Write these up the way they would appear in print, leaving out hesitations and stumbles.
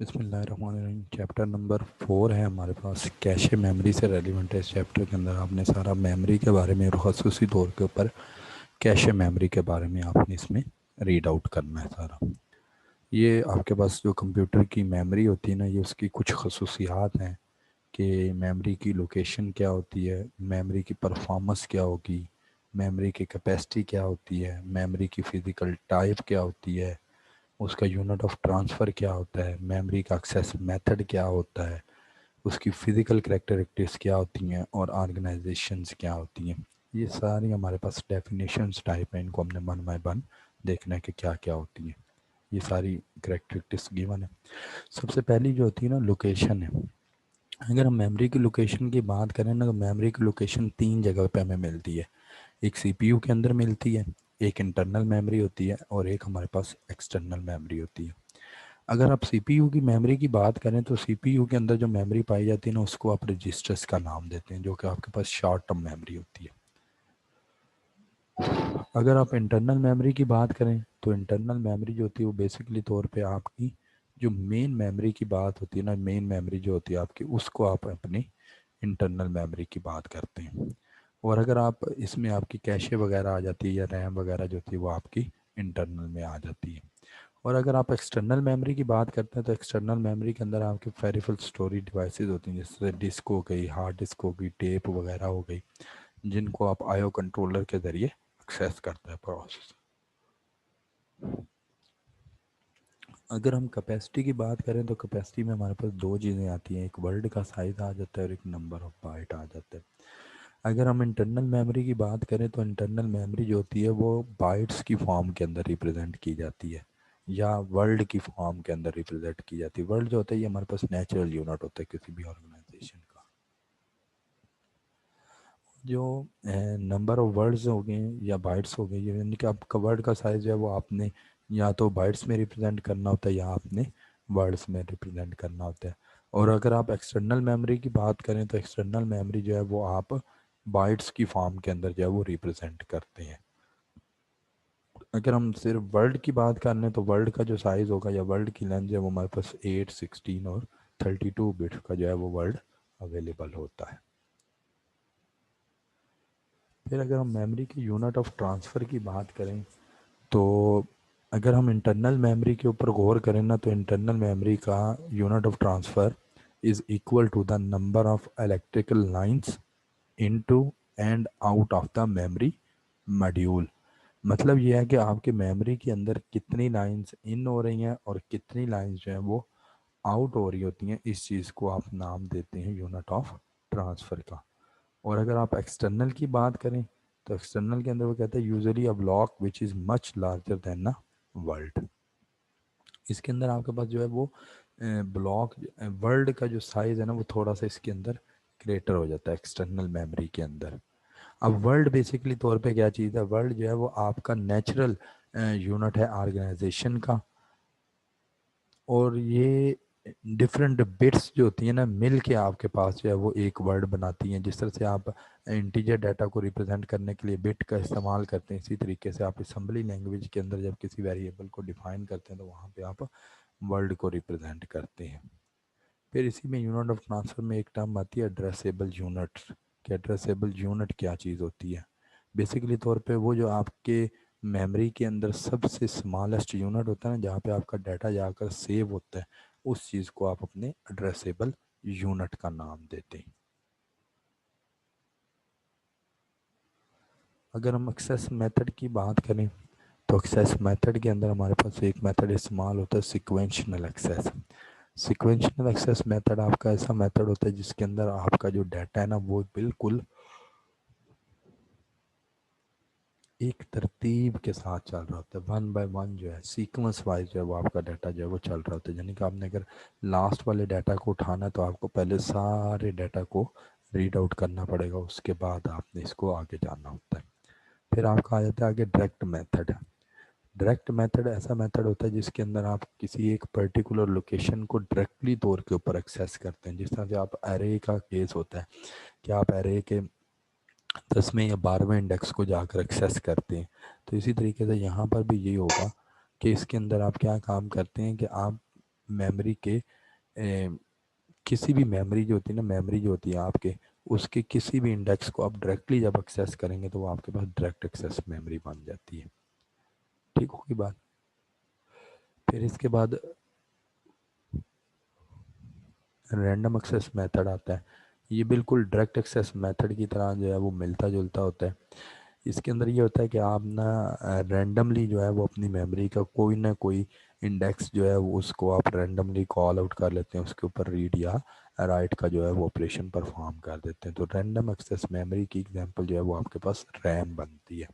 बिस्मिल्लाहिर्रहमानिर्रहीम। Chapter number 4 है हमारे पास, कैशे मेमोरी से रेलिवेंट है। इस चैप्टर के अंदर आपने सारा मेमोरी के बारे में और ख़ुसूसी तौर के ऊपर कैशे मेमोरी के बारे में आपने इसमें रीड आउट करना है सारा। ये आपके पास जो कंप्यूटर की मेमोरी होती है ना, ये उसकी कुछ खसूसियात हैं कि मेमोरी की लोकेशन क्या होती है, मेमोरी की परफॉर्मेंस क्या होगी, मेमोरी की कैपेसिटी क्या होती है, मेमोरी की फ़िज़िकल टाइप क्या होती है, उसका यूनिट ऑफ ट्रांसफ़र क्या होता है, मेमोरी का एक्सेस मेथड क्या होता है, उसकी फ़िज़िकल करैक्टरिस्टिक्स क्या होती हैं और ऑर्गेनाइजेशंस क्या होती हैं। ये सारी हमारे पास डेफिनेशंस टाइप हैं, इनको हमने वन बाय वन देखना है कि क्या क्या होती हैं। ये सारी करैक्टरिस्टिक्स गिवन है। सबसे पहली जो होती है ना, लोकेशन है। अगर हम मेमोरी की लोकेशन की बात करें ना, तो मेमोरी की लोकेशन 3 जगह पे हमें मिलती है। एक सीपीयू के अंदर मिलती है, एक इंटरनल मेमोरी होती है और एक हमारे पास एक्सटर्नल मेमोरी होती है। अगर आप सीपीयू की मेमोरी की बात करें तो सीपीयू के अंदर जो मेमोरी पाई जाती है ना, उसको आप रजिस्टर्स का नाम देते हैं, जो कि आपके पास शॉर्ट टर्म मेमोरी होती है। अगर आप इंटरनल मेमोरी की बात करें तो इंटरनल मेमोरी जो होती है वो बेसिकली तौर पे आपकी जो मेन मेमोरी की बात होती है ना, मेन मेमोरी जो होती है आपकी, उसको आप अपनी इंटरनल मेमोरी की बात करते हैं। और अगर आप इसमें आपकी कैशे वगैरह आ जाती है या रैम वगैरह जो होती है वो आपकी इंटरनल में आ जाती है। और अगर आप एक्सटर्नल मेमोरी की बात करते हैं तो एक्सटर्नल मेमोरी के अंदर आपके पेरिफेरल स्टोरेज डिवाइसेस होती हैं, जैसे डिस्क हो गई, हार्ड डिस्क हो गई, टेप वगैरह हो गई, जिनको आप आईओ कंट्रोलर के ज़रिए एक्सेस करते हैं प्रोसेस। अगर हम कैपेसिटी की बात करें तो कैपेसिटी में हमारे पास दो चीज़ें आती हैं, एक वर्ड का साइज़ आ जाता है और एक नंबर ऑफ बाइट आ जाता है। अगर हम इंटरनल मेमोरी की बात करें तो इंटरनल मेमोरी जो होती है वो बाइट्स की फॉर्म के अंदर रिप्रेजेंट की जाती है या वर्ल्ड की फॉर्म के अंदर रिप्रेजेंट की जाती है। वर्ल्ड जो होता है ये हमारे पास नेचुरल यूनिट होता है किसी भी ऑर्गेनाइजेशन का। जो नंबर ऑफ वर्ड्स हो गए या बाइट्स हो गई, यानी कि आपका वर्ड का साइज़ है वो आपने या तो बाइट्स में रिप्रेजेंट करना होता है या आपने वर्ड्स में रिप्रेजेंट करना होता है। और अगर आप एक्सटर्नल मेमोरी की बात करें तो एक्सटर्नल मेमोरी जो है वो आप बाइट्स की फॉर्म के अंदर जो है वो रिप्रेजेंट करते हैं। अगर हम सिर्फ वर्ल्ड की बात कर लें तो वर्ल्ड का जो साइज़ होगा या वर्ल्ड की लेंथ है वो हमारे पास 8, 16 और 32 बिट का जो है वो वर्ल्ड अवेलेबल होता है। फिर अगर हम मेमोरी की यूनिट ऑफ ट्रांसफ़र की बात करें तो अगर हम इंटरनल मेमोरी के ऊपर गौर करें ना, तो इंटरनल मेमोरी का unit of transfer is equal to the number of electrical lines into and out of the memory module. मतलब ये है कि आपके मेमोरी के अंदर कितनी लाइंस इन हो रही हैं और कितनी लाइंस जो हैं वो आउट हो रही होती हैं, इस चीज़ को आप नाम देते हैं यूनिट ऑफ ट्रांसफ़र का। और अगर आप एक्सटर्नल की बात करें तो एक्सटर्नल के अंदर वो कहते हैं usually a block which is much larger than a world. इसके अंदर आपके पास जो है वो ब्लॉक वर्ल्ड का जो साइज़ है ना वो थोड़ा सा इसके अंदर ग्रेटर हो जाता है एक्सटर्नल मेमोरी के अंदर। अब वर्ल्ड बेसिकली तौर पे क्या चीज़ है, वर्ल्ड जो है वो आपका नेचुरल यूनिट है ऑर्गेनाइजेशन का। और ये डिफरेंट बिट्स जो होती हैं ना मिल के आपके पास जो है वो एक वर्ड बनाती हैं। जिस तरह से आप इंटीजर डाटा को रिप्रेजेंट करने के लिए बिट का इस्तेमाल करते हैं, इसी तरीके से आप असेंबली लैंग्वेज के अंदर जब किसी वेरिएबल को डिफाइन करते हैं तो वहाँ पे आप वर्ड को रिप्रेजेंट करते हैं। फिर इसी में यूनिट ऑफ ट्रांसफर में एक टर्म आती है एड्रेसेबल यूनिट। कि एड्रेसेबल यूनिट क्या चीज़ होती है। बेसिकली तौर पे वो जो आपके मेमोरी के अंदर सबसे स्मॉलेस्ट यूनिट होता है ना, जहाँ पे आपका डाटा जाकर सेव होता है, उस चीज़ को आप अपने एड्रेसेबल यूनिट का नाम देते हैं। अगर हम एक्सेस मेथड की बात करें तो एक्सेस मेथड के अंदर हमारे पास एक मेथड इस्तेमाल होता है सिक्वेंशनल एक्सेस। सिक्वेंशनल एक्सेस मेथड आपका ऐसा मेथड होता है जिसके अंदर आपका जो डाटा है ना वो बिल्कुल एक तरतीब के साथ चल रहा होता है, वन बाय वन जो है सीक्वेंस वाइज जो है वो आपका डाटा जो है वो चल रहा होता है। यानी कि आपने अगर लास्ट वाले डाटा को उठाना है तो आपको पहले सारे डाटा को रीड आउट करना पड़ेगा, उसके बाद आपने इसको आगे जाना होता है। फिर आपका आ जाता है आगे डायरेक्ट मेथड। डायरेक्ट मेथड ऐसा मेथड होता है जिसके अंदर आप किसी एक पर्टिकुलर लोकेशन को डायरेक्टली तौर के ऊपर एक्सेस करते हैं। जिस तरह से आप एरे का केस होता है कि आप एरे के 10वें या 12वें इंडेक्स को जाकर एक्सेस करते हैं, तो इसी तरीके से यहाँ पर भी यही होगा कि इसके अंदर आप क्या काम करते हैं कि आप मेमोरी के किसी भी मेमोरी जो होती है ना, मेमोरी जो होती है आपके, उसके किसी भी इंडेक्स को आप डायरेक्टली जब एक्सेस करेंगे तो वो आपके पास डायरेक्ट एक्सेस मेमोरी बन जाती है। ठीक होगी बात। फिर इसके बाद रैंडम एक्सेस मेथड आता है। ये बिल्कुल डायरेक्ट एक्सेस मेथड की तरह जो है वो मिलता जुलता होता है। इसके अंदर ये होता है कि आप ना रैंडमली जो है वो अपनी मेमोरी का कोई ना कोई इंडेक्स जो है वो उसको आप रैंडमली कॉल आउट कर लेते हैं, उसके ऊपर रीड या राइट का जो है वो ऑपरेशन परफॉर्म कर देते हैं। तो रैंडम एक्सेस मेमोरी की एग्जांपल जो है वो आपके पास रैम बनती है।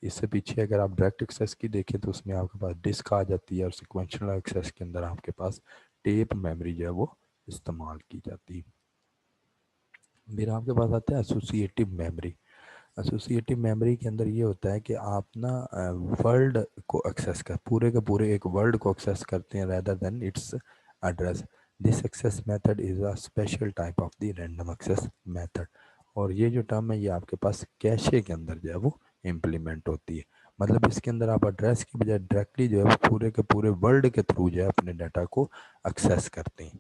इससे पीछे अगर आप डायरेक्ट एक्सेस की देखें तो उसमें आपके पास डिस्क आ जाती है, और सिक्वेंशियल एक्सेस के अंदर आपके पास टेप मेमोरी जो है वो इस्तेमाल की जाती है। फिर आपके पास आता है एसोसिएटिव मेमोरी। एसोसिएटिव मेमोरी के अंदर ये होता है कि आप ना वर्ल्ड को एक्सेस कर, पूरे के पूरे एक वर्ल्ड को एक्सेस करते हैं rather than its address. This access method is a special type of the random access method. और ये जो टर्म है ये आपके पास कैशे के अंदर जो है वो इम्प्लीमेंट होती है। मतलब इसके अंदर आप एड्रेस की बजाय डायरेक्टली जो है वो पूरे के पूरे वर्ल्ड के थ्रू जो है अपने डाटा को एक्सेस करते हैं।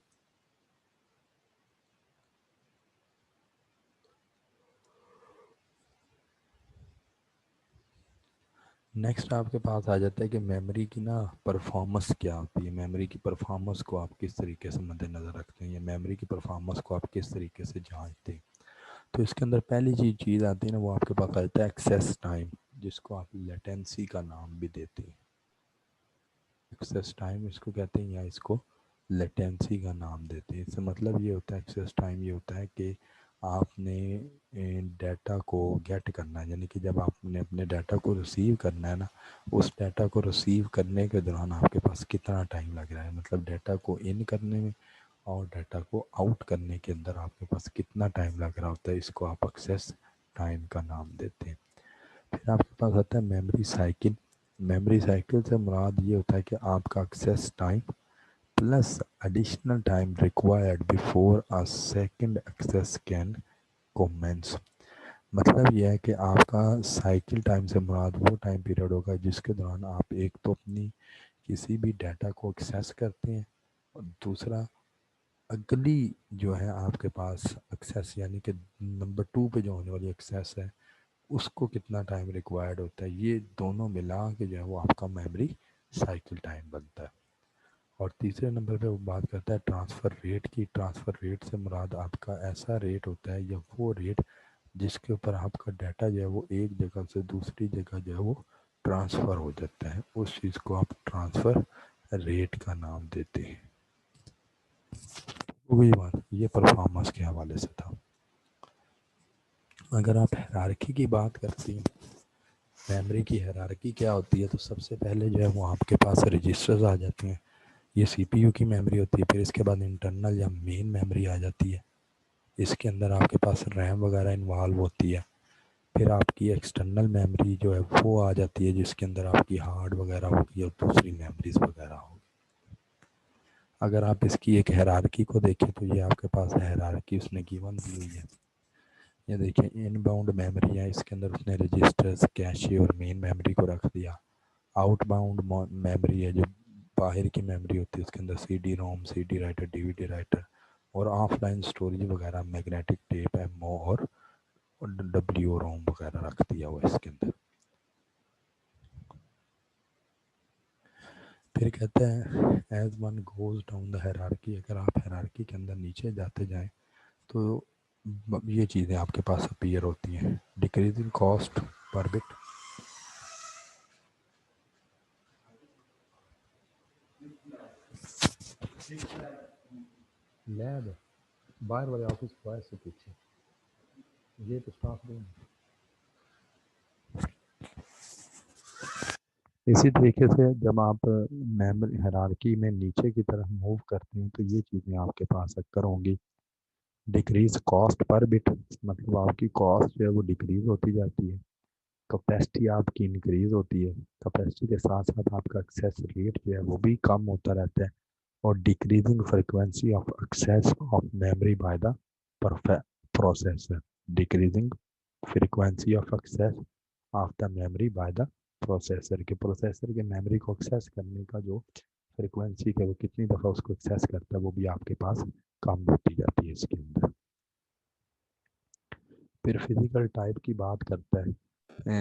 नेक्स्ट आपके पास आ जाता है कि मेमोरी की ना परफॉर्मेंस क्या होती है, मेमोरी की परफॉर्मेंस को आप किस तरीके से मद्देनज़र रखते हैं, या मेमोरी की परफॉर्मेंस को आप किस तरीके से जांचते हैं। तो इसके अंदर पहली चीज़ आती है ना, वो आपके पास आता है एक्सेस टाइम, जिसको आप लेटेंसी का नाम भी देते हैं। एक्सेस टाइम इसको कहते हैं, या इसको लेटेंसी का नाम देते हैं। इससे मतलब ये होता है, एक्सेस टाइम ये होता है कि आपने डाटा को गेट करना है, यानी कि जब आपने अपने डाटा को रिसीव करना है ना, उस डाटा को रिसीव करने के दौरान आपके पास कितना टाइम लग रहा है, मतलब डाटा को इन करने में और डाटा को आउट करने के अंदर आपके पास कितना टाइम लग रहा होता है, इसको आप एक्सेस टाइम का नाम देते हैं। फिर आपके पास आता है मेमोरी साइकिल। मेमोरी साइकिल से मुराद ये होता है कि आपका access time plus additional time required before a second access can commence. मतलब यह है कि आपका साइकिल टाइम से मुराद वो टाइम पीरियड होगा जिसके दौरान आप एक तो अपनी किसी भी डाटा को एक्सेस करते हैं, और दूसरा अगली जो है आपके पास एक्सेस, यानी कि नंबर 2 पे जो होने वाली एक्सेस है उसको कितना टाइम रिक्वायर्ड होता है। ये दोनों मिला के जो है वो आपका मेमोरी साइकिल टाइम बनता है। और तीसरे नंबर पे वो बात करता है ट्रांसफ़र रेट की। ट्रांसफ़र रेट से मुराद आपका ऐसा रेट होता है, या वो रेट जिसके ऊपर आपका डाटा जो है वो एक जगह से दूसरी जगह जो है वो ट्रांसफ़र हो जाता है, उस चीज़ को आप ट्रांसफ़र रेट का नाम देते हैं। तो वही बात, ये परफॉर्मेंस के हवाले से था। अगर आप हायरार्की की बात करती हैं, मेमोरी की हायरार्की क्या होती है, तो सबसे पहले जो है वो आपके पास रजिस्टर्स आ जाते हैं। ये सीपीयू की मेमोरी होती है। फिर इसके बाद इंटरनल या मेन मेमोरी आ जाती है, इसके अंदर आपके पास रैम वगैरह इन्वॉल्व होती है। फिर आपकी एक्सटर्नल मेमोरी जो है वो आ जाती है, जिसके अंदर आपकी हार्ड वगैरह होगी और दूसरी मेमोरीज वगैरह होगी। अगर आप इसकी एक हायरार्की को देखें तो ये आपके पास हायरार्की उसने गिवन दी हुई है। ये देखिए इनबाउंड मेमोरी है, इसके अंदर उसने रजिस्टर्स, कैशे और मेन मेमोरी को रख दिया। आउटबाउंड मेमोरी है, जो बाहर की मेमोरी होती है, उसके अंदर CD ROM, CD writer, DVD writer और ऑफलाइन स्टोरेज वगैरह, मैग्नेटिक टेप, एमओ और WROM रोम वगैरह रख दिया हुआ इसके अंदर। फिर कहते हैं as one goes down the hierarchy, अगर आप हायरार्की के अंदर नीचे जाते जाएं तो ये चीज़ें आपके पास अपीयर होती हैं। Decreasing cost per bit, lab बाहर वाले ऑफिस बॉय से पूछे, ये तो स्टाफ रूम। इसी तरीके से जब आप मेमोरी हायरार्की में नीचे की तरफ मूव करते हैं तो ये चीज़ें आपके पास अक्सर होंगी। डिक्रीज कॉस्ट पर बिट, मतलब आपकी कॉस्ट जो है वो डिक्रीज होती जाती है। कैपेसिटी आपकी इंक्रीज होती है, कैपेसिटी के साथ साथ आपका एक्सेस रेट जो है वो भी कम होता रहता है। और decreasing frequency of access of memory by the processor, decreasing frequency of access of the memory by the processor के मेमोरी को एक्सेस करने का जो फ्रिक्वेंसी के वो कितनी दफ़ा उसको एक्सेस करता है वो भी आपके पास कम होती जाती है इसके अंदर। फिर फिज़िकल टाइप की बात करता है,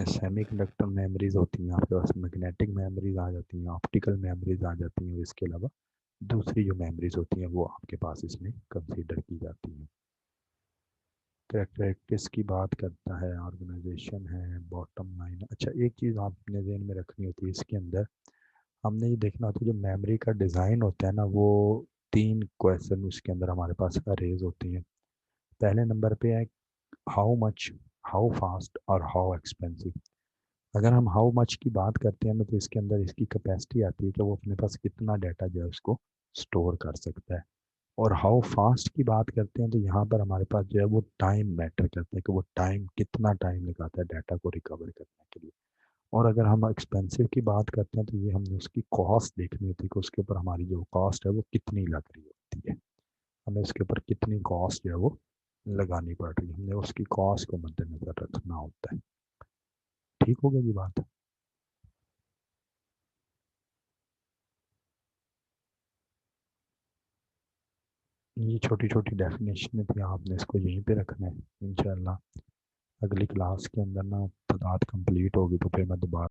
सेमीकंडक्टर मेमोरीज होती हैं आपके पास, मैग्नेटिक मेमोरीज आ जाती हैं, ऑप्टिकल मेमोरीज आ जाती हैं, इसके अलावा दूसरी जो मेमोरीज होती हैं वो आपके पास इसमें कंसीडर की जाती हैं। कैरेक्टरिस्टिक्स की बात करता है, ऑर्गेनाइजेशन है, बॉटम लाइन। अच्छा, एक चीज़ आपने ध्यान में रखनी होती है इसके अंदर, हमने ये देखना होता है जो मेमोरी का डिज़ाइन होता है ना, वो 3 क्वेश्चन उसके अंदर हमारे पास अरेज होती हैं। पहले नंबर पे है हाउ मच, हाउ फास्ट और हाउ एक्सपेंसिव। अगर हम हाउ मच की बात करते हैं ना, तो इसके अंदर इसकी कैपेसिटी आती है कि वो अपने पास कितना डाटा जो है उसको स्टोर कर सकता है। और हाउ फास्ट की बात करते हैं तो यहाँ पर हमारे पास जो है वो टाइम मैटर करता है कि वो टाइम कितना टाइम लगाता है डाटा को रिकवर करने के लिए। और अगर हम एक्सपेंसिव की बात करते हैं तो ये हमने उसकी कॉस्ट देखनी होती है कि उसके ऊपर हमारी जो कॉस्ट है वो कितनी लग रही होती है, हमें उसके ऊपर कितनी कॉस्ट जो है वो लगानी पड़ रही है, हमने उसकी कॉस्ट को मद्देनजर रखना होता है। ठीक हो गई ये बात। ये छोटी छोटी डेफिनेशन थी, आपने इसको यहीं पे रखना है। इंशाल्लाह अगली क्लास के अंदर ना तादाद कंप्लीट होगी तो फिर मैं दोबारा